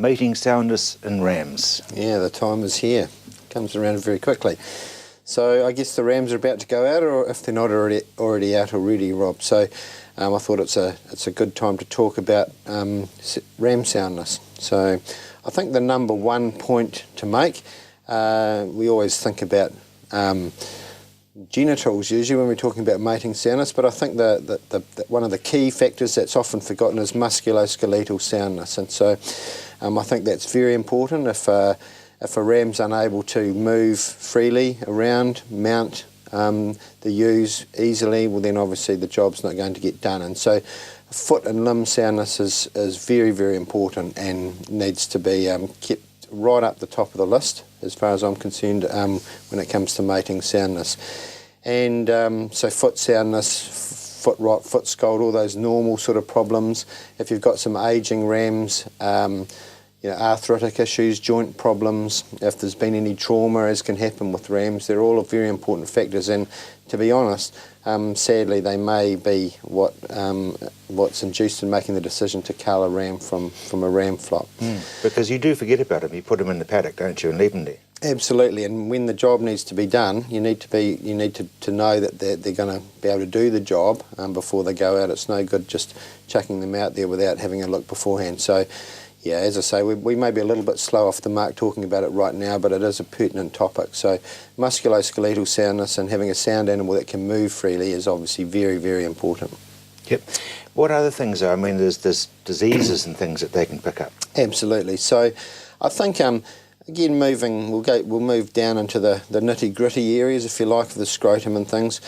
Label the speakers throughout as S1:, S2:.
S1: mating soundness in rams.
S2: Yeah, the time is here. Comes around very quickly. So I guess the rams are about to go out, or if they're not already out already, Rob. So I thought it's a good time to talk about ram soundness. So I think the number one point to make, we always think about genitals usually when we're talking about mating soundness, but I think that one of the key factors that's often forgotten is musculoskeletal soundness, and so I think that's very important. If a ram's unable to move freely around, mount the ewes easily, well then obviously the job's not going to get done, and so foot and limb soundness is very, very important and needs to be kept right up the top of the list as far as I'm concerned when it comes to mating soundness. And so foot soundness, foot rot, foot scald, all those normal sort of problems. If you've got some ageing rams, arthritic issues, joint problems, if there's been any trauma, as can happen with rams, they're all very important factors, and to be honest, sadly they may be what's induced in making the decision to cull a ram from a ram flock.
S1: Because you do forget about them, you put them in the paddock, don't you, and leave them there.
S2: Absolutely, and when the job needs to be done, you need to know that they're going to be able to do the job before they go out. It's no good just chucking them out there without having a look beforehand. So yeah, as I say, we may be a little bit slow off the mark talking about it right now, but it is a pertinent topic. So musculoskeletal soundness and having a sound animal that can move freely is obviously very, very important.
S1: Yep. What other things are? I mean, there's diseases and things that they can pick up.
S2: Absolutely. So I think again, we'll move down into the nitty-gritty areas, if you like, of the scrotum and things.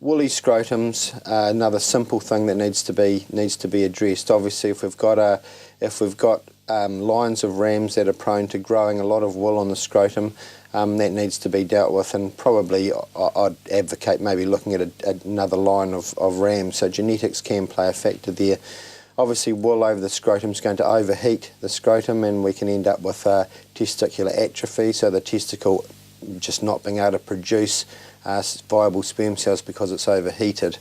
S2: Woolly scrotum's another simple thing that needs to be addressed. Obviously, if we've got lines of rams that are prone to growing a lot of wool on the scrotum, that needs to be dealt with, and probably I'd advocate maybe looking at another line of rams. So genetics can play a factor there. Obviously, wool over the scrotum is going to overheat the scrotum, and we can end up with testicular atrophy, so the testicle just not being able to produce viable sperm cells because it's overheated.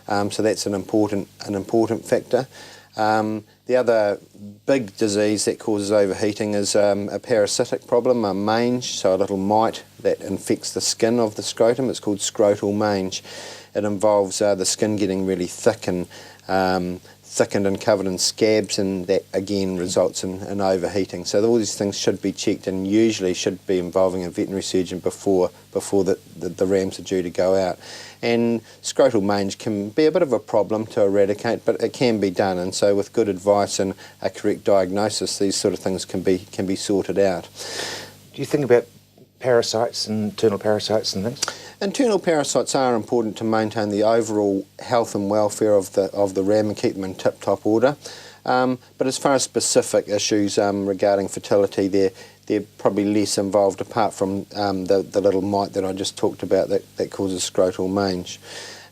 S2: So that's an important factor. The other big disease that causes overheating is a parasitic problem, a mange, so a little mite that infects the skin of the scrotum. It's called scrotal mange. It involves the skin getting really thick and thickened and covered in scabs, and that again results in overheating. So all these things should be checked, and usually should be involving a veterinary surgeon before the rams are due to go out. And scrotal mange can be a bit of a problem to eradicate, but it can be done, and so with good advice and a correct diagnosis, these sort of things can be sorted out.
S1: Do you think about parasites and internal parasites and things?
S2: Internal parasites are important to maintain the overall health and welfare of the ram and keep them in tip-top order. But as far as specific issues regarding fertility, they're probably less involved, apart from the little mite that I just talked about that causes scrotal mange.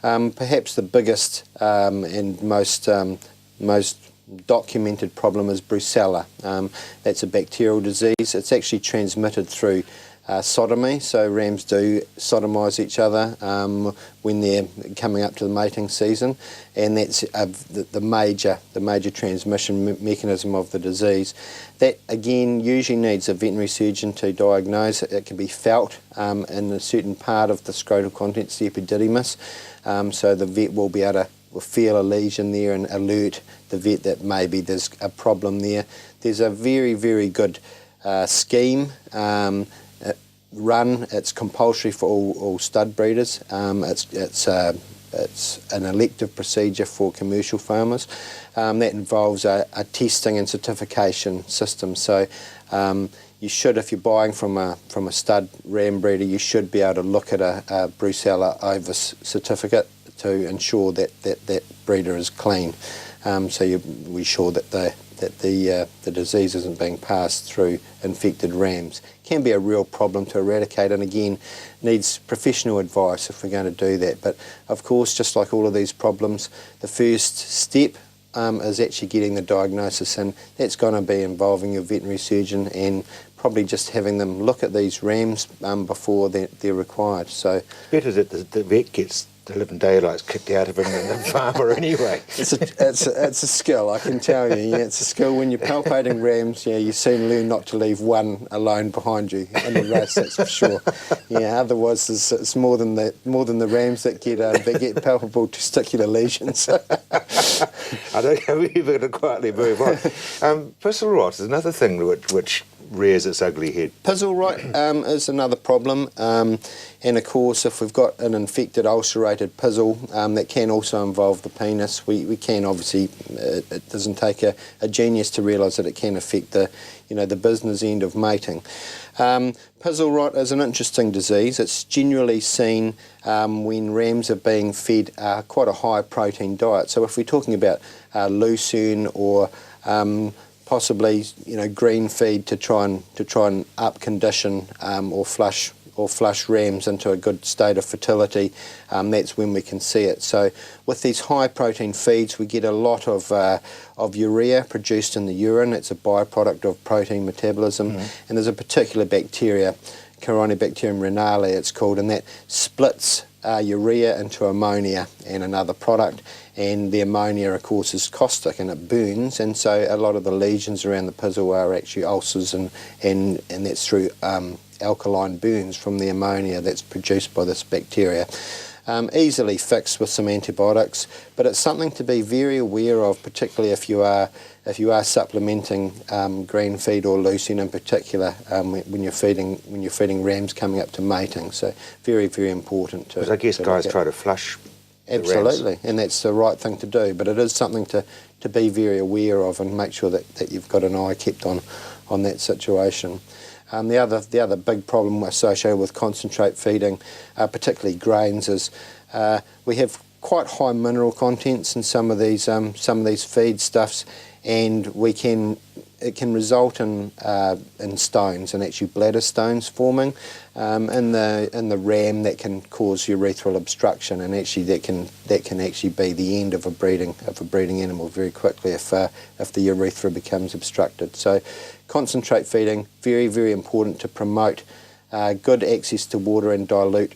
S2: Perhaps the biggest and most documented problem is brucella. That's a bacterial disease. It's actually transmitted through sodomy, so rams do sodomise each other when they're coming up to the mating season, and that's the major transmission mechanism of the disease. That again usually needs a veterinary surgeon to diagnose. It can be felt in a certain part of the scrotal contents, the epididymis, so the vet will be able to feel a lesion there and alert the vet that maybe there's a problem there. There's a very, very good scheme run. It's compulsory for all stud breeders. It's an elective procedure for commercial farmers. That involves a testing and certification system. So you should, if you're buying from a stud ram breeder, you should be able to look at a brucella ovis certificate to ensure that breeder is clean. So we're sure that the disease isn't being passed through infected rams. Can be a real problem to eradicate, and again needs professional advice if we're going to do that. But of course, just like all of these problems, the first step is actually getting the diagnosis, and that's going to be involving your veterinary surgeon and probably just having them look at these rams before they're required. So
S1: better that the vet gets the living daylights kicked out of him and the farmer anyway.
S2: It's a skill, I can tell you. Yeah, it's a skill. When you're palpating rams, yeah, you soon learn not to leave one alone behind you in the race. That's for sure. Yeah, otherwise it's more than the rams that get palpable testicular lesions.
S1: I don't know if we're going to quietly move on. Pistol rot is another thing which rears its ugly head.
S2: Pizzle rot is another problem, and of course if we've got an infected ulcerated pizzle, that can also involve the penis. We can obviously, it doesn't take a genius to realise that it can affect the business end of mating. Pizzle rot is an interesting disease. It's generally seen when rams are being fed quite a high protein diet. So if we're talking about lucerne or possibly green feed to try and up condition or flush rams into a good state of fertility, that's when we can see it. So with these high protein feeds we get a lot of urea produced in the urine. It's a byproduct of protein metabolism, and there's a particular bacteria, Corynebacterium renale it's called, and that splits urea into ammonia and another product, and the ammonia of course is caustic and it burns, and so a lot of the lesions around the pizzle are actually ulcers, and that's through alkaline burns from the ammonia that's produced by this bacteria. Easily fixed with some antibiotics, but it's something to be very aware of, particularly if you are supplementing green feed or lucerne in particular when you're feeding rams coming up to mating. So very, very important to.
S1: Because I guess guys try to flush.
S2: Absolutely, and that's the right thing to do. But it is something to be very aware of and make sure that you've got an eye kept on that situation. The other big problem associated with concentrate feeding, particularly grains, is we have quite high mineral contents in some of these feed stuffs, and it can result in stones, and actually bladder stones forming in the ram that can cause urethral obstruction, and actually that can actually be the end of a breeding animal very quickly if the urethra becomes obstructed. So concentrate feeding, very, very important to promote good access to water and dilute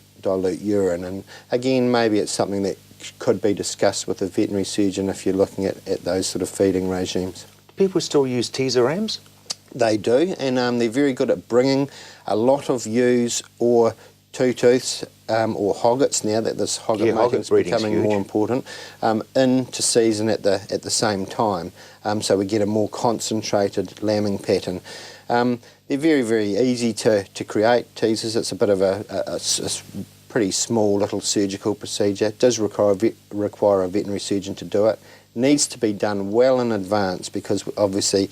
S2: urine. And again, maybe it's something that could be discussed with a veterinary surgeon if you're looking at those sort of feeding regimes.
S1: Do people still use teaser rams?
S2: They do, and they're very good at bringing a lot of ewes or two-tooths or hoggets, now that this hogget mating is becoming more important, into season at the same time, so we get a more concentrated lambing pattern. They're very, very easy to create, teasers. It's a bit of a pretty small little surgical procedure. It does require a veterinary surgeon to do it. Needs to be done well in advance, because obviously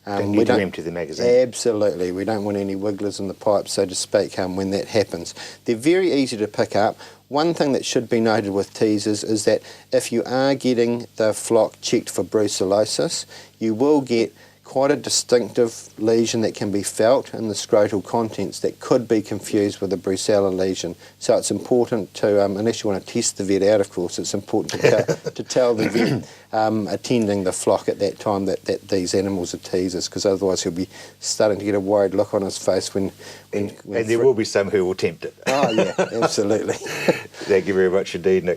S1: we don't empty the magazine.
S2: Absolutely, we don't want any wigglers in the pipe, so to speak, when that happens. They're very easy to pick up. One thing that should be noted with teasers is that if you are getting the flock checked for brucellosis, you will get quite a distinctive lesion that can be felt in the scrotal contents that could be confused with a brucella lesion. So it's important to, unless you want to test the vet out, of course, it's important to tell the vet attending the flock at that time that these animals are teasers, because otherwise he'll be starting to get a worried look on his face when
S1: and there will be some who will tempt it.
S2: Oh yeah, absolutely.
S1: Thank you very much indeed, Nick.